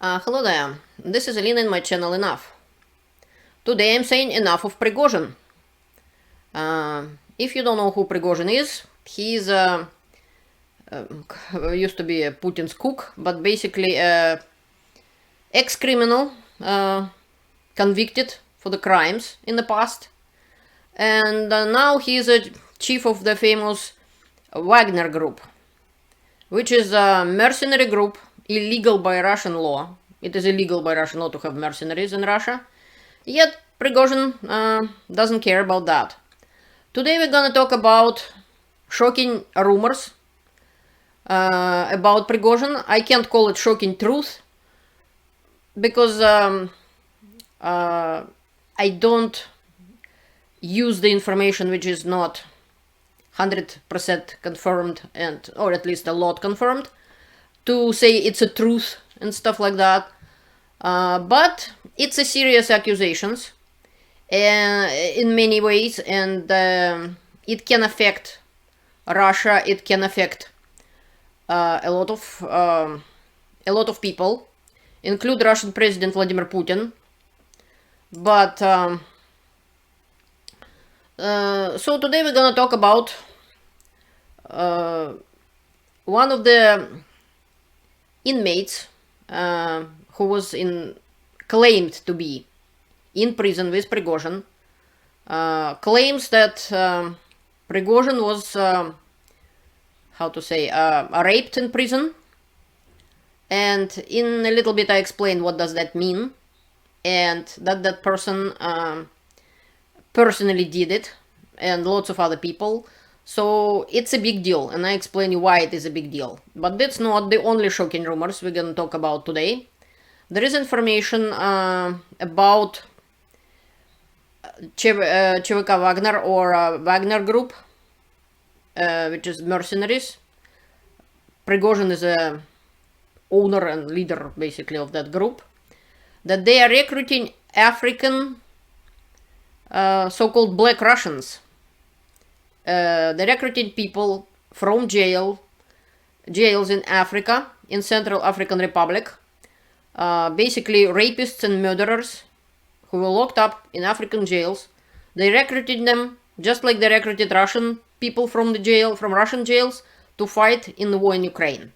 Hello there, this is Alina in my channel Enough. Today I'm saying enough of Prigozhin. If you don't know who Prigozhin is, he's used to be a Putin's cook, but basically ex-criminal, convicted for the crimes in the past. And now he's a chief of the famous Wagner group, which is a mercenary group, illegal by Russian law. It is illegal by Russian law to have mercenaries in Russia. Yet Prigozhin doesn't care about that. Today we're gonna talk about shocking rumors about Prigozhin. I can't call it shocking truth because I don't use the information which is not 100% confirmed or at least a lot confirmed to say it's a truth and stuff like that. But it's a serious accusations in many ways, and it can affect Russia. It can affect a lot of people, include Russian President Vladimir Putin. But so today we're gonna talk about one of the inmates who was claimed to be in prison with Prigozhin, claims that Prigozhin was raped in prison, and in a little bit I explained what does that mean, and that person personally did it, and lots of other people. So it's a big deal, and I explain you why it is a big deal. But that's not the only shocking rumors we're gonna talk about today. There is information about ЧВК Wagner or Wagner Group, which is mercenaries. Prigozhin is a owner and leader basically of that group. That they are recruiting African so-called Black Russians. They're recruiting people from jails in Africa, in Central African Republic, basically rapists and murderers who were locked up in African jails. They recruited them just like they recruited Russian people from Russian jails to fight in the war in Ukraine.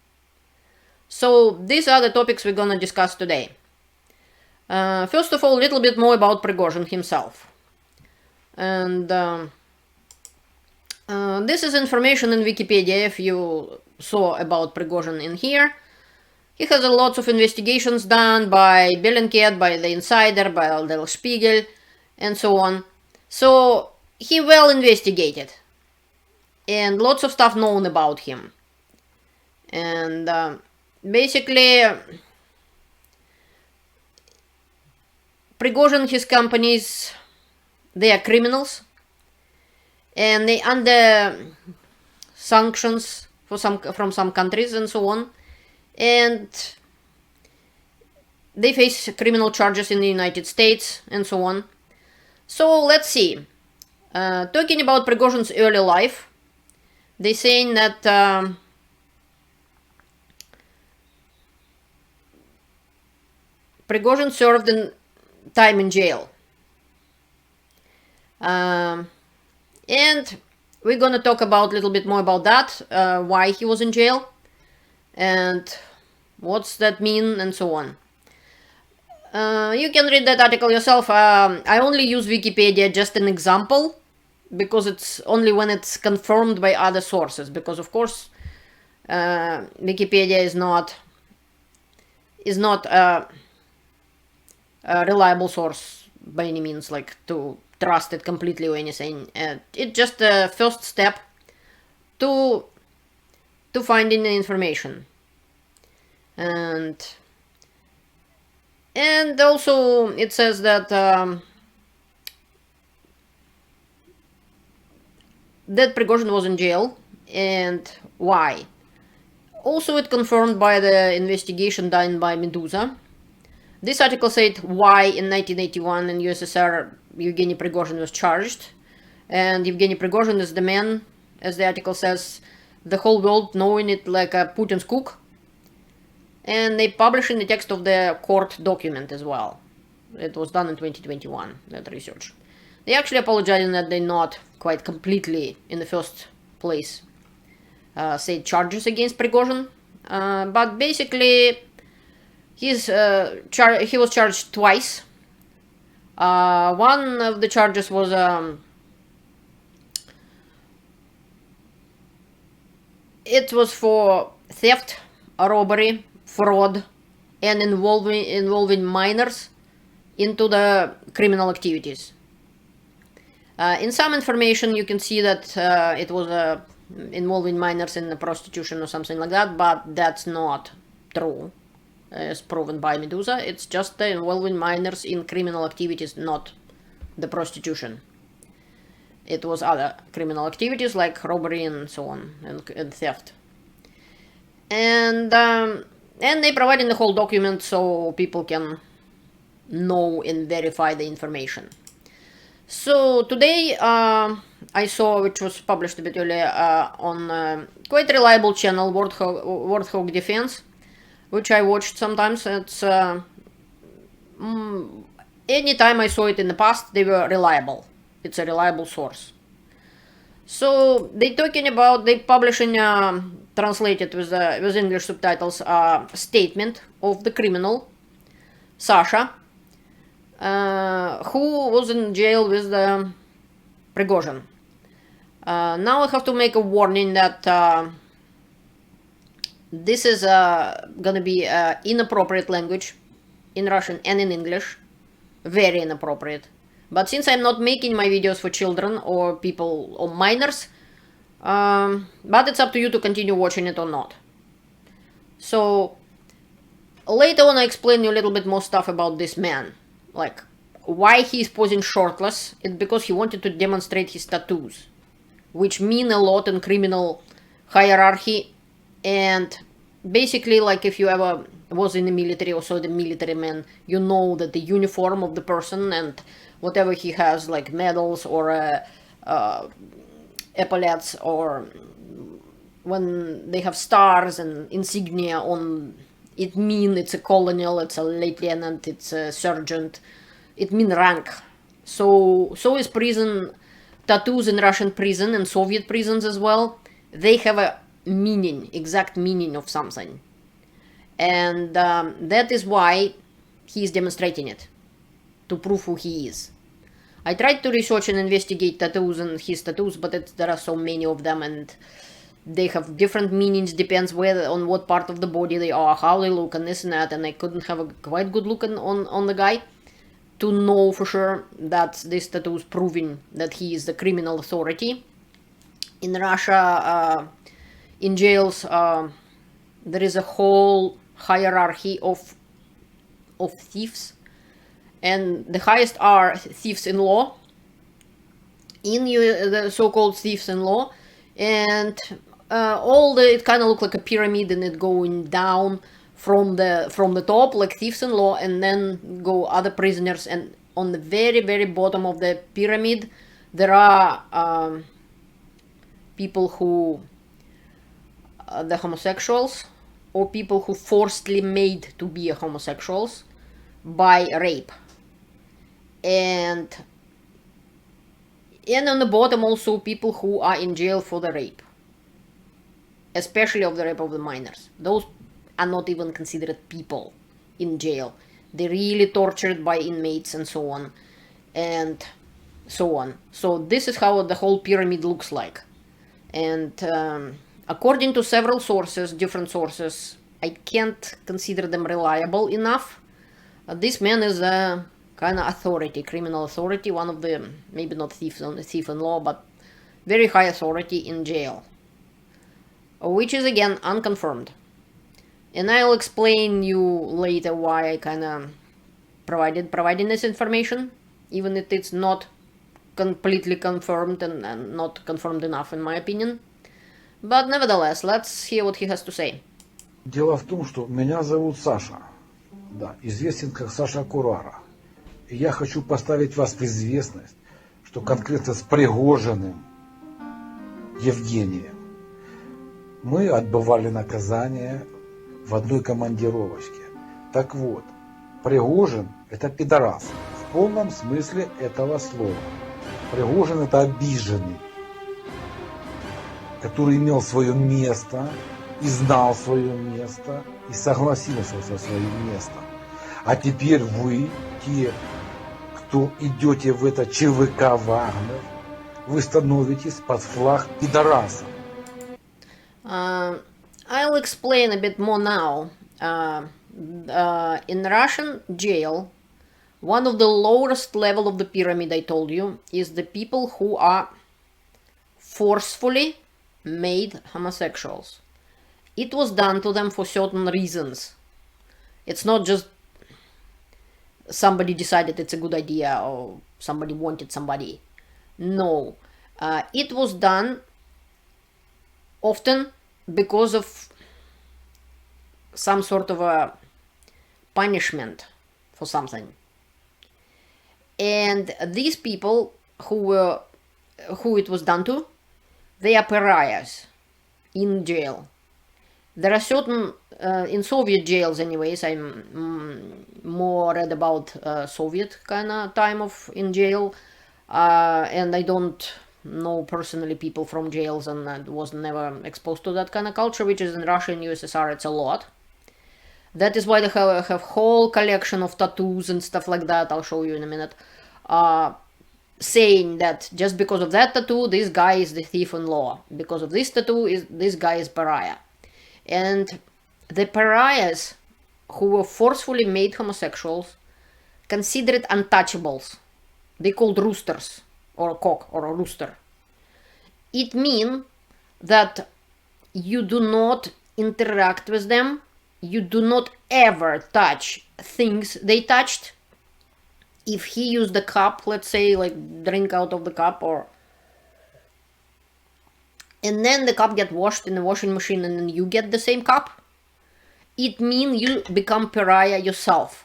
So these are the topics we're gonna discuss today. First of all, a little bit more about Prigozhin himself. And this is information in Wikipedia, if you saw about Prigozhin in here. He has a lot of investigations done by Bellingcat, by The Insider, by Der Spiegel, and so on. So he well investigated, and lots of stuff known about him. And basically, Prigozhin, his companies, they are criminals, and they under sanctions from some countries and so on, and they face criminal charges in the United States and so on. So let's see. Talking about Prigozhin's early life, they saying that Prigozhin served time in jail. And we're gonna talk about a little bit more about that, why he was in jail, and what's that mean, and so on. You can read that article yourself. I only use Wikipedia just an example, because it's only when it's confirmed by other sources, because of course Wikipedia is not a reliable source by any means, like to trust it completely or anything. It's just a first step to finding the information. And also it says that that Prigozhin was in jail, and why. Also it confirmed by the investigation done by Medusa. This article said why in 1981 in USSR Yevgeny Prigozhin was charged, and Yevgeny Prigozhin is the man, as the article says, the whole world knowing it like a Putin's cook, and they publish in the text of the court document as well. It was done in 2021, that research. They actually apologized that they not quite completely, in the first place, said charges against Prigozhin. But basically, he was charged twice. One of the charges was it was for theft, robbery, fraud, and involving minors into the criminal activities. In some information, you can see that it was involving minors in the prostitution or something like that, but that's not true, as proven by Medusa. It's just the involving minors in criminal activities, not the prostitution. It was other criminal activities like robbery and so on, and theft. And they provided the whole document so people can know and verify the information. So today I saw, which was published a bit earlier on quite reliable channel, Warthog Defense, which I watched sometimes. It's anytime I saw it in the past, they were reliable. It's a reliable source. So they publishing translated with English subtitles statement of the criminal Sasha, who was in jail with the Prigozhin. Now I have to make a warning that this is gonna be inappropriate language in Russian and in English, very inappropriate. But since I'm not making my videos for children or people or minors, but it's up to you to continue watching it or not. So later on I explain you a little bit more stuff about this man, like why he's posing shirtless. It's because he wanted to demonstrate his tattoos, which mean a lot in criminal hierarchy. And basically, like if you ever was in the military or saw the military man, you know that the uniform of the person and whatever he has, like medals or epaulets, or when they have stars and insignia on, it means it's a colonel, it's a lieutenant, it's a sergeant, it means rank. So is prison, tattoos in Russian prison and Soviet prisons as well, they have a meaning, exact meaning of something. And that is why he is demonstrating it, to prove who he is. I tried to research and investigate tattoos and his tattoos, but there are so many of them, and they have different meanings, depends on what part of the body they are, how they look, and this and that, and I couldn't have a quite good look on the guy to know for sure that this tattoo is proving that he is the criminal authority. In Russia, in jails, there is a whole hierarchy of thieves, and the highest are thieves-in-law, the so-called thieves-in-law, and it kind of look like a pyramid, and it going down from the top like thieves-in-law, and then go other prisoners, and on the very, very bottom of the pyramid there are people who the homosexuals, or people who forcibly made to be homosexuals by rape, and on the bottom also people who are in jail for the rape, especially of the rape of the minors. Those are not even considered people in jail. They're really tortured by inmates and so on and so on. So this is how the whole pyramid looks like. And according to several sources, different sources, I can't consider them reliable enough. This man is a kind of authority, criminal authority, one of the, maybe not thief-in-law, but very high authority in jail, which is again unconfirmed. And I'll explain you later why I kind of providing this information, even if it's not completely confirmed and not confirmed enough in my opinion. But nevertheless, let's hear what he has to say. Дело в том, что меня зовут Саша, да, известен как Саша Курара. И я хочу поставить вас в известность, что конкретно с Пригожиным Евгением мы отбывали наказание в одной командировочке. Так вот, Пригожин это пидорас в полном смысле этого слова. Пригожин это обиженный, который имел свое место и знал свое место и согласился со своим местом. А теперь вы, те, кто идете в это ЧВК Вагнер, вы становитесь под флаг пидораса. I'll explain a bit more now. In Russian jail, one of the lowest level of the pyramid, I told you, is the people who are forcefully made homosexuals. It was done to them for certain reasons. It's not just somebody decided it's a good idea or somebody wanted somebody. No, it was done often because of some sort of a punishment for something. And these people who it was done to, they are pariahs in jail. There are certain, in Soviet jails anyways, I'm more read about Soviet kind of time of in jail, and I don't know personally people from jails and I was never exposed to that kind of culture, which is in Russia and USSR, it's a lot. That is why they have whole collection of tattoos and stuff like that, I'll show you in a minute, saying that just because of that tattoo, this guy is the thief in law. Because of this tattoo, this guy is pariah. And the pariahs who were forcefully made homosexuals, considered untouchables. They called roosters, or a cock, or a rooster. It means that you do not interact with them, you do not ever touch things they touched. If he used the cup, let's say, like drink out of the cup, or and then the cup get washed in the washing machine and then you get the same cup, it means you become pariah yourself.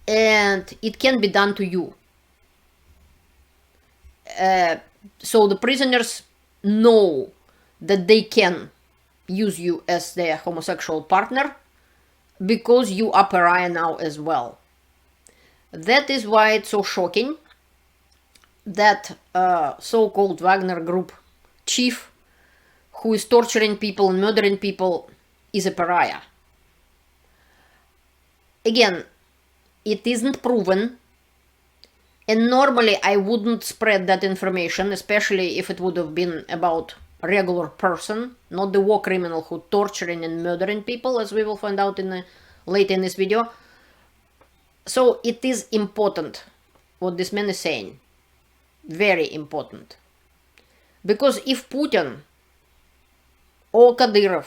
And it can be done to you. So the prisoners know that they can use you as their homosexual partner because you are pariah now as well. That is why it's so shocking that so-called Wagner group chief who is torturing people and murdering people is a pariah. Again, it isn't proven, and normally I wouldn't spread that information, especially if it would have been about a regular person, not the war criminal who torturing and murdering people, as we will find out later in this video. So it is important what this man is saying. Very important. Because if Putin or Kadyrov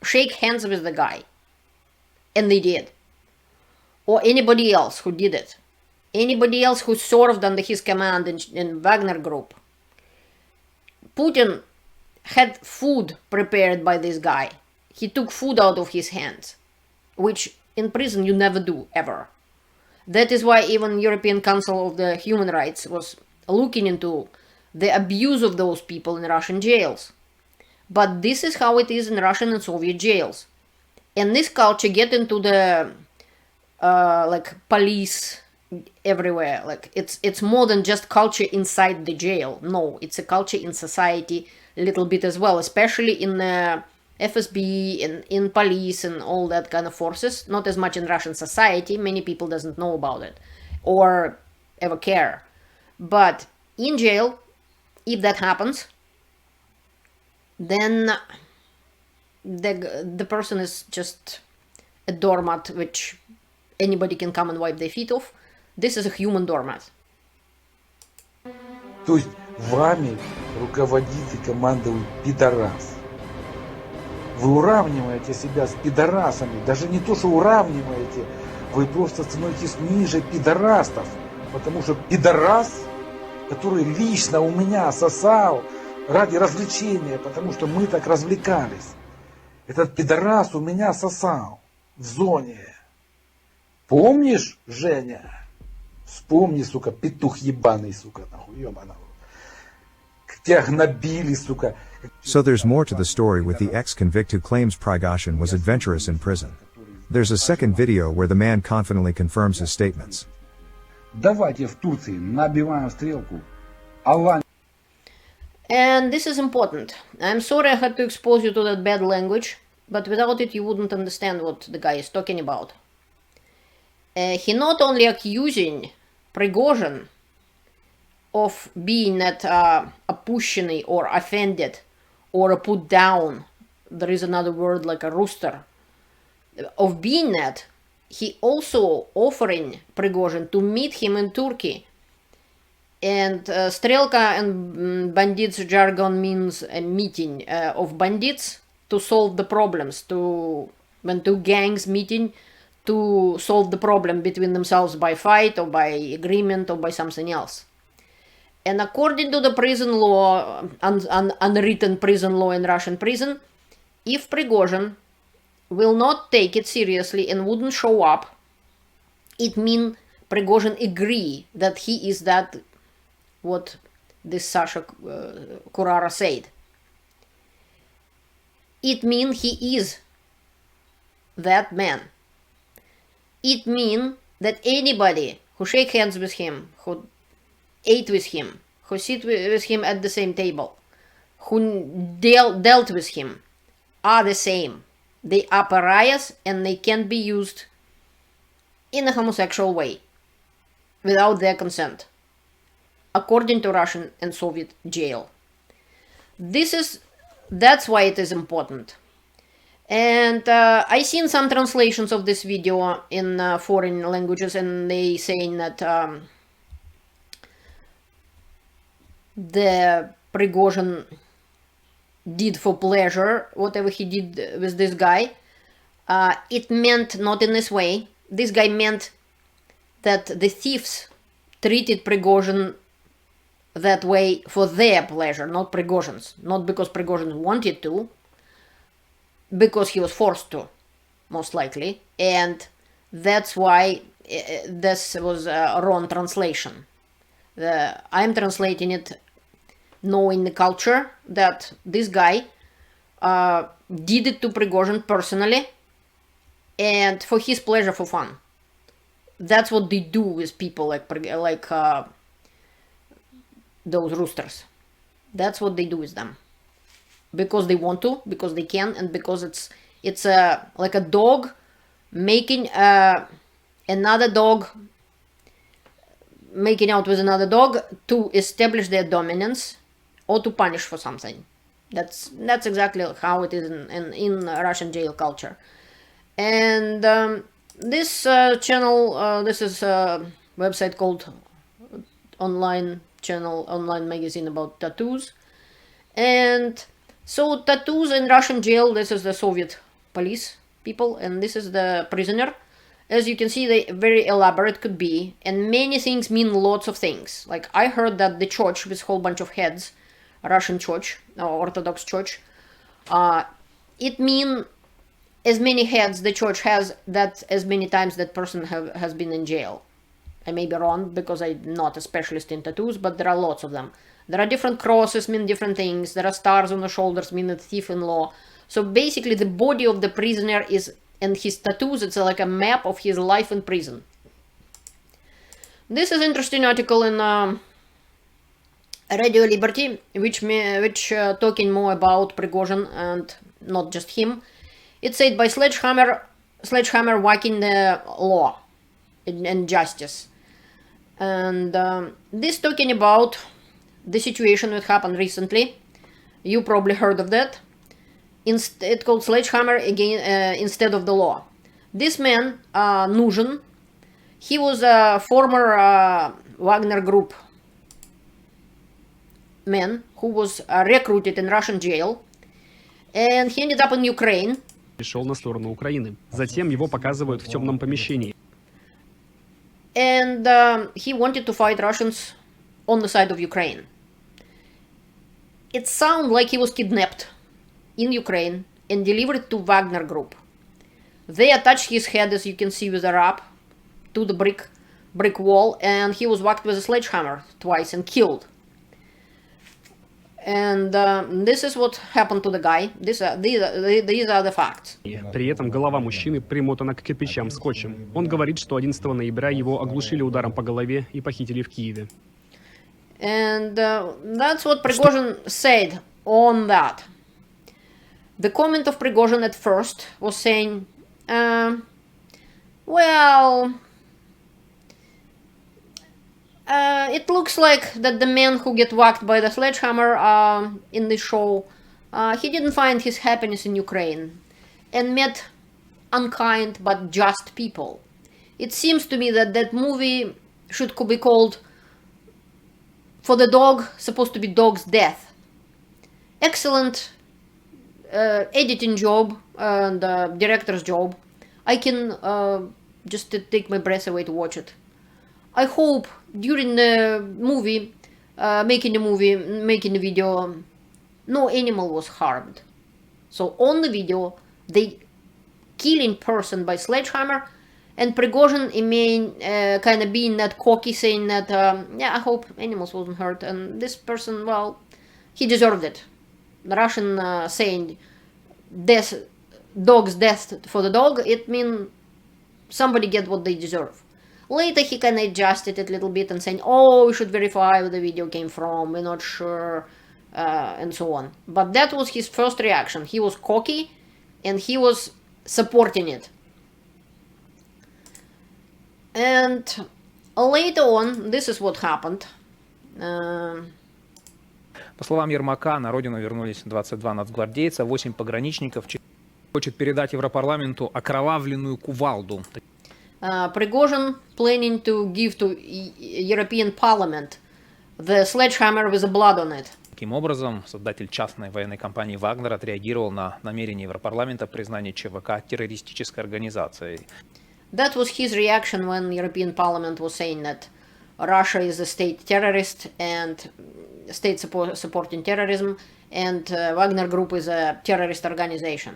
shake hands with the guy, and they did, or anybody else who did it, anybody else who served under his command in Wagner group, Putin had food prepared by this guy. He took food out of his hands, which in prison you never do, ever. That is why even European Council of the Human Rights was looking into the abuse of those people in Russian jails. But this is how it is in Russian and Soviet jails. And this culture get into the like police everywhere. Like it's more than just culture inside the jail. No, it's a culture in society a little bit as well, especially in FSB, in police and all that kind of forces. Not as much in Russian society. Many people doesn't know about it or ever care. But in jail, if that happens, then the person is just a doormat which anybody can come and wipe their feet off. This is a human doormat. То есть вами руководит и командует пидорас. Вы уравниваете себя с пидорасами. Даже не то, что уравниваете, вы просто становитесь ниже пидорастов. Потому что пидорас, который лично у меня сосал ради развлечения, потому что мы так развлекались. Этот пидорас у меня сосал в зоне. Помнишь, Женя? Вспомни, петух ебаный, нахуй, ёбаный. Как тебя гнобили, So there's more to the story with the ex-convict who claims Prigozhin was adventurous in prison. There's a second video where the man confidently confirms his statements. Давайте в Турции набиваем стрелку. Аллах. And this is important. I'm sorry I had to expose you to that bad language, but without it you wouldn't understand what the guy is talking about. He not only accusing Prigozhin of being that oppusheny or offended or put down, there is another word like a rooster, of being that, he also offering Prigozhin to meet him in Turkey. And Strelka and bandits jargon means a meeting of bandits to solve the problems, when two gangs meeting to solve the problem between themselves by fight or by agreement or by something else. And according to the prison law, unwritten prison law in Russian prison, if Prigozhin will not take it seriously and wouldn't show up, it means Prigozhin agree that he is that, what this Sasha Kurara said. It means he is that man. It means that anybody who shake hands with him, who ate with him, who sit with him at the same table, who dealt with him, are the same. They are pariahs and they can't be used in a homosexual way without their consent, according to Russian and Soviet jail. That's why it is important. And I seen some translations of this video in foreign languages, and they saying that the Prigozhin did for pleasure whatever he did with this guy. It meant not in this way. This guy meant that the thieves treated Prigozhin that way for their pleasure, not Prigozhin's. Not because Prigozhin wanted to, because he was forced to, most likely. And that's why this was a wrong translation. I'm translating it knowing the culture that this guy did it to Prigozhin personally and for his pleasure, for fun. That's what they do with people like those roosters. That's what they do with them. Because they want to, because they can, and because it's like a dog making another dog, making out with another dog to establish their dominance or to punish for something. That's exactly how it is in Russian jail culture. And this channel, this is a website called online magazine about tattoos. And so tattoos in Russian jail, this is the Soviet police people, and this is the prisoner. As you can see, they very elaborate could be, and many things mean lots of things. Like I heard that the church with a whole bunch of heads, Russian church, or Orthodox church, it means as many heads the church has, that as many times that person has been in jail. I may be wrong because I'm not a specialist in tattoos, but there are lots of them. There are different crosses mean different things. There are stars on the shoulders mean a thief-in-law. So basically the body of the prisoner is, and his tattoos, it's like a map of his life in prison. This is interesting article in Radio Liberty, which talking more about Prigozhin and not just him. It said by sledgehammer whacking the law and justice. And this talking about the situation that happened recently. You probably heard of that. It's called sledgehammer again instead of the law. This man, Nuzhin, he was a former Wagner group man who was recruited in Russian jail, and he ended up in Ukraine. Перешел на сторону Украины. Затем его показывают в темном помещении. And he wanted to fight Russians on the side of Ukraine. It sounded like he was kidnapped in Ukraine and delivered to Wagner group. They attached his head, as you can see, with a rope to the brick wall, and he was whacked with a sledgehammer twice and killed. And this is what happened to the guy. These are the facts. При этом голова мужчины примотана к кирпичам скотчем. Он говорит, что 11 ноября его оглушили ударом по голове и похитили в Киеве. And that's what Prigozhin said on that. The comment of Prigozhin at first was saying, well, it looks like that the man who get whacked by the sledgehammer in the show, he didn't find his happiness in Ukraine and met unkind but just people. It seems to me that that movie should be called For the Dog, supposed to be Dog's Death. Excellent editing job and director's job. I can just take my breath away to watch it. I hope during the movie, making the video, no animal was harmed. So on the video, they killing person by sledgehammer, and Prigozhin kind of being that cocky, saying that, yeah, I hope animals wasn't hurt, and this person, well, he deserved it. The Russian saying, dog's death for the dog, it means somebody get what they deserve. Later he kind of adjusted it a little bit and saying, oh, we should verify where the video came from, we're not sure, and so on. But that was his first reaction. He was cocky and he was supporting it. And later on, this is what happened. По словам Ермака, на родину вернулись 22 нацгвардейца, 8 пограничников. Хочет передать Европарламенту окровавленную кувалду. Prigozhin planning to give to European Parliament the sledgehammer with the blood on it. Таким образом, создатель частной военной компании «Вагнер» отреагировал на намерение Европарламента признания ЧВК террористической организацией. That was his reaction when European Parliament was saying that Russia is a state terrorist and state supporting terrorism, and Wagner Group is a terrorist organization.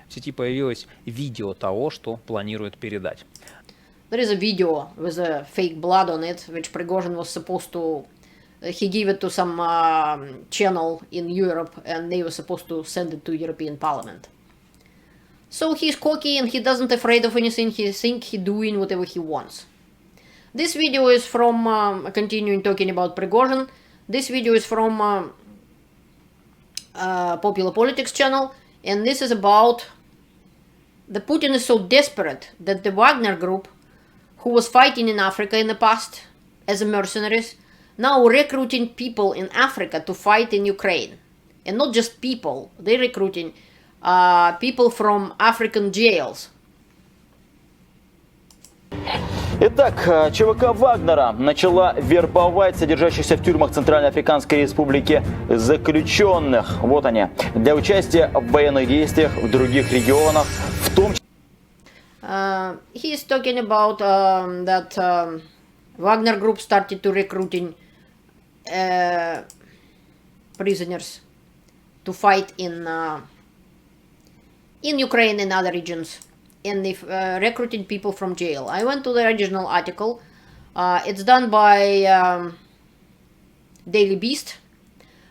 В сети появилось видео того, что планирует передать. There is a video with a fake blood on it, which Prigozhin was supposed to... he gave it to some channel in Europe, and they were supposed to send it to European Parliament. So he's cocky and he doesn't afraid of anything. He thinks he's doing whatever he wants. This video is from, continuing talking about Prigozhin, this video is from Popular Politics channel, and this is about the Putin is so desperate that the Wagner group, who was fighting in Africa in the past as a mercenaries, now recruiting people in Africa to fight in Ukraine. And not just people, they're recruiting people from African jails. Итак, ЧВК Вагнера начала вербовать содержащихся в тюрьмах Центральноафриканской Республики заключенных. Вот они. Для участия в военных действиях в других регионах, в том числе... He is talking about that Wagner Group started to recruiting prisoners to fight in Ukraine and other regions, and they recruiting people from jail. I went to the original article. It's done by Daily Beast,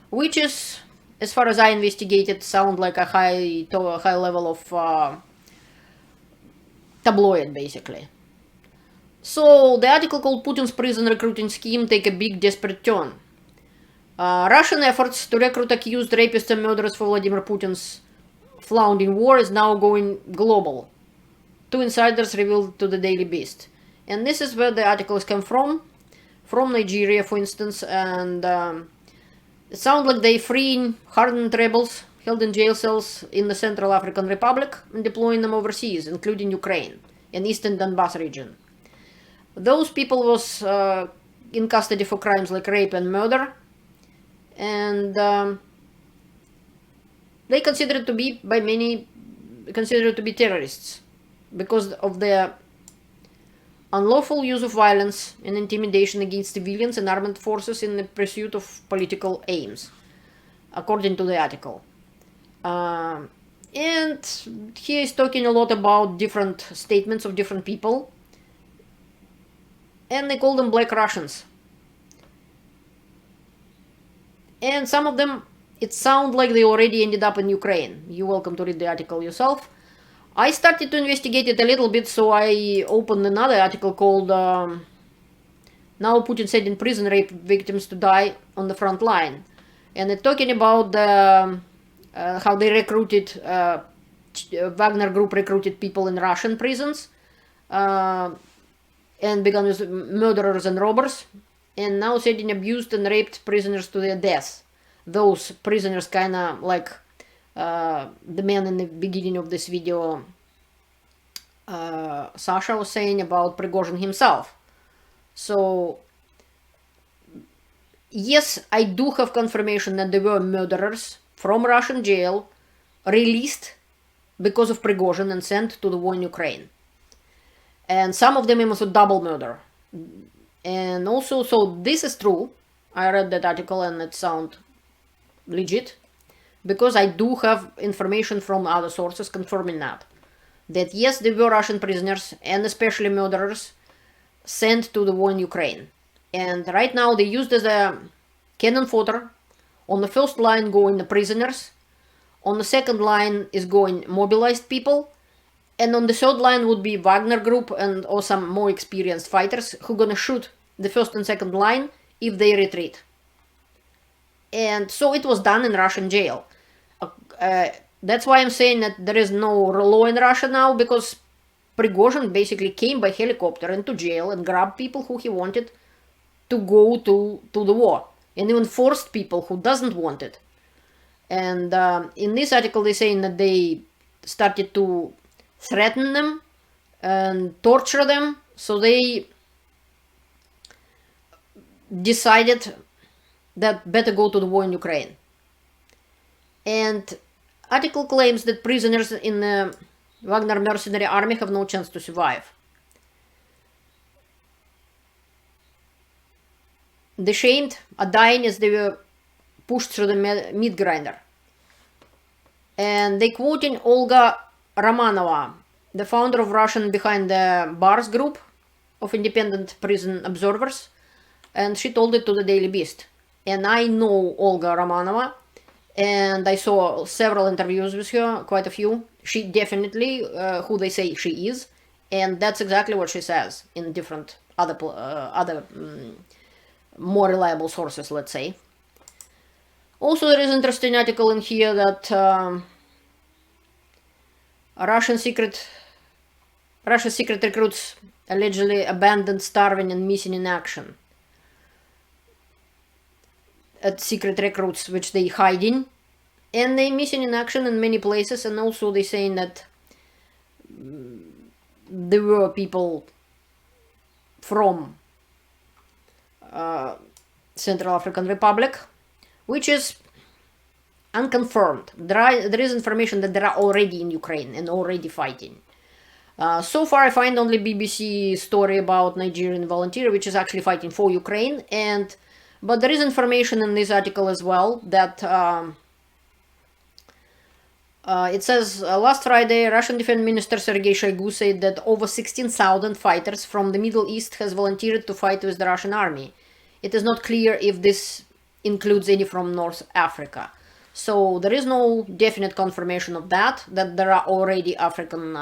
which is, as far as I investigated, sound like a high level of tabloid, basically. So the article called Putin's prison recruiting scheme take a big desperate turn. Russian efforts to recruit accused rapists and murderers for Vladimir Putin's flouting war is now going global. Two insiders revealed to the Daily Beast. And this is where the articles come from Nigeria, for instance, and it sounds like they freeing hardened rebels held in jail cells in the Central African Republic and deploying them overseas, including Ukraine and Eastern Donbass region. Those people was in custody for crimes like rape and murder, and they considered to be, by many, considered to be terrorists because of their unlawful use of violence and intimidation against civilians and armed forces in the pursuit of political aims, according to the article. And he is talking a lot about different statements of different people, and they call them Black Russians. And some of them, it sounds like they already ended up in Ukraine. You're welcome to read the article yourself. I started to investigate it a little bit, so I opened another article called Now Putin sending prison rape victims to die on the front line. And it's talking about how they recruited, Wagner group recruited people in Russian prisons and began with murderers and robbers, and now sending abused and raped prisoners to their death. Those prisoners kind of like the man in the beginning of this video, Sasha, was saying about Prigozhin himself. So, yes, I do have confirmation that there were murderers from Russian jail released because of Prigozhin and sent to the war in Ukraine. And some of them it was a double murder. And also, so this is true. I read that article and it sounds legit, because I do have information from other sources confirming that yes, there were Russian prisoners and especially murderers sent to the war in Ukraine. And right now they used as a cannon fodder. On the first line going the prisoners, on the second line is going mobilized people, and on the third line would be Wagner group and or some more experienced fighters who gonna shoot the first and second line if they retreat. And so it was done in Russian jail. That's why I'm saying that there is no law in Russia now, because Prigozhin basically came by helicopter into jail and grabbed people who he wanted to go to the war, and even forced people who doesn't want it. And in this article they're saying that they started to threaten them and torture them, so they decided that better go to the war in Ukraine. And article claims that prisoners in the Wagner mercenary army have no chance to survive. The chained are dying as they were pushed through the meat grinder. And they quoting Olga Romanova, the founder of Russian Behind the Bars group of independent prison observers, and she told it to the Daily Beast. And I know Olga Romanova, and I saw several interviews with her, quite a few. She definitely who they say she is, and that's exactly what she says in different other more reliable sources, let's say. Also, there is an interesting article in here that Russian secret recruits allegedly abandoned, starving, and missing in action. At secret recruits which they hiding, and they missing in action in many places. And also they saying that there were people from Central African Republic, which is unconfirmed. There is information that they are already in Ukraine and already fighting. So far I find only BBC story about Nigerian volunteer which is actually fighting for Ukraine, but there is information in this article as well that it says last Friday Russian Defense Minister Sergei Shoigu said that over 16,000 fighters from the Middle East has volunteered to fight with the Russian army. It is not clear if this includes any from North Africa. So there is no definite confirmation of that there are already African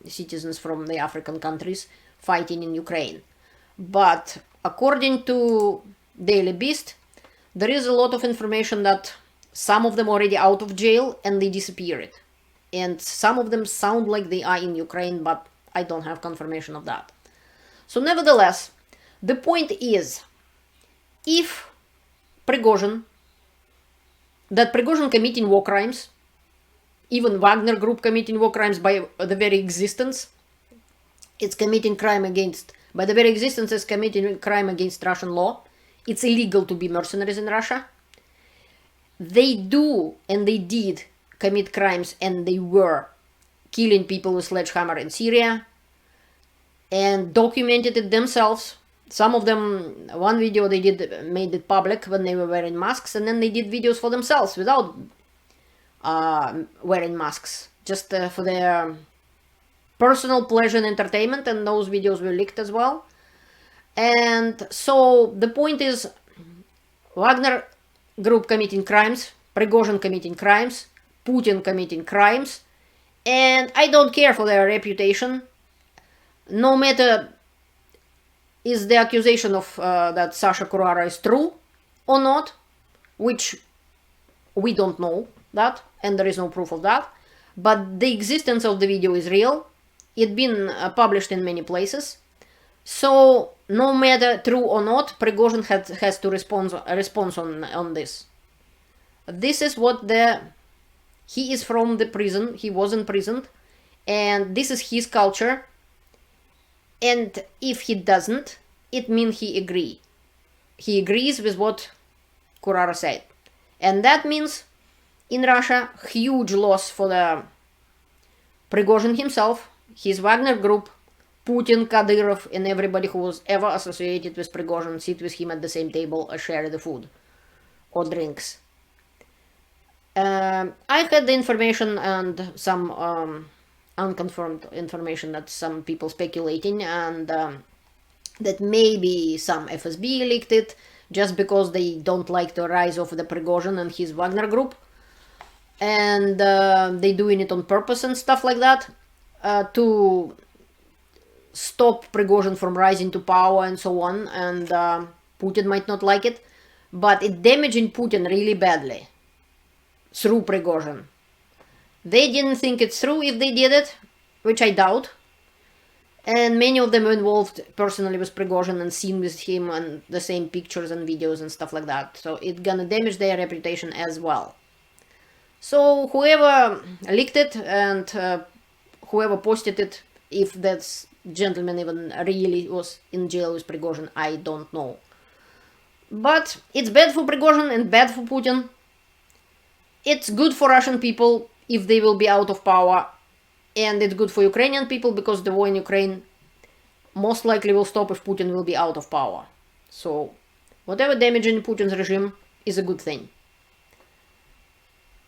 citizens from the African countries fighting in Ukraine. But according to Daily Beast, there is a lot of information that some of them already out of jail and they disappeared. And some of them sound like they are in Ukraine, but I don't have confirmation of that. So nevertheless, the point is, if Prigozhin committing war crimes, even Wagner group committing war crimes by the very existence, it's committing crime against, by the very existence it's committing crime against Russian law. It's illegal to be mercenaries in Russia. They do and they did commit crimes, and they were killing people with sledgehammer in Syria and documented it themselves. Some of them, one video they made it public when they were wearing masks, and then they did videos for themselves without wearing masks, just for their personal pleasure and entertainment, and those videos were leaked as well. And so the point is, Wagner group committing crimes, Prigozhin committing crimes, Putin committing crimes, and I don't care for their reputation. No matter is the accusation of that Sasha Kurara is true or not, which we don't know that, and there is no proof of that, but the existence of the video is real. It's been published in many places. So no matter true or not, Prigozhin has to respond on this. This is what he is from the prison, he was imprisoned, and this is his culture. And if he doesn't, it means he agrees with what Kurara said. And that means in Russia, huge loss for the Prigozhin himself, his Wagner group, Putin, Kadyrov, and everybody who was ever associated with Prigozhin sit with him at the same table or share the food or drinks. I had the information and some unconfirmed information that some people speculating, and that maybe some FSB leaked it just because they don't like the rise of the Prigozhin and his Wagner group, and they doing it on purpose and stuff like that to stop Prigozhin from rising to power and so on, and Putin might not like it, but it damaging Putin really badly through Prigozhin. They didn't think it's true if they did it, which I doubt, and many of them were involved personally with Prigozhin and seen with him and the same pictures and videos and stuff like that, so it's gonna damage their reputation as well. So whoever leaked it and whoever posted it, if that gentleman even really was in jail with Prigozhin, I don't know. But it's bad for Prigozhin and bad for Putin. It's good for Russian people if they will be out of power, and it's good for Ukrainian people because the war in Ukraine most likely will stop if Putin will be out of power. So whatever damaging Putin's regime is a good thing.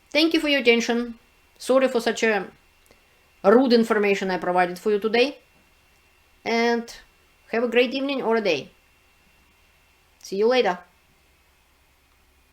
Thank you for your attention. Sorry for such a rude information I provided for you today. And have a great evening or a day. See you later.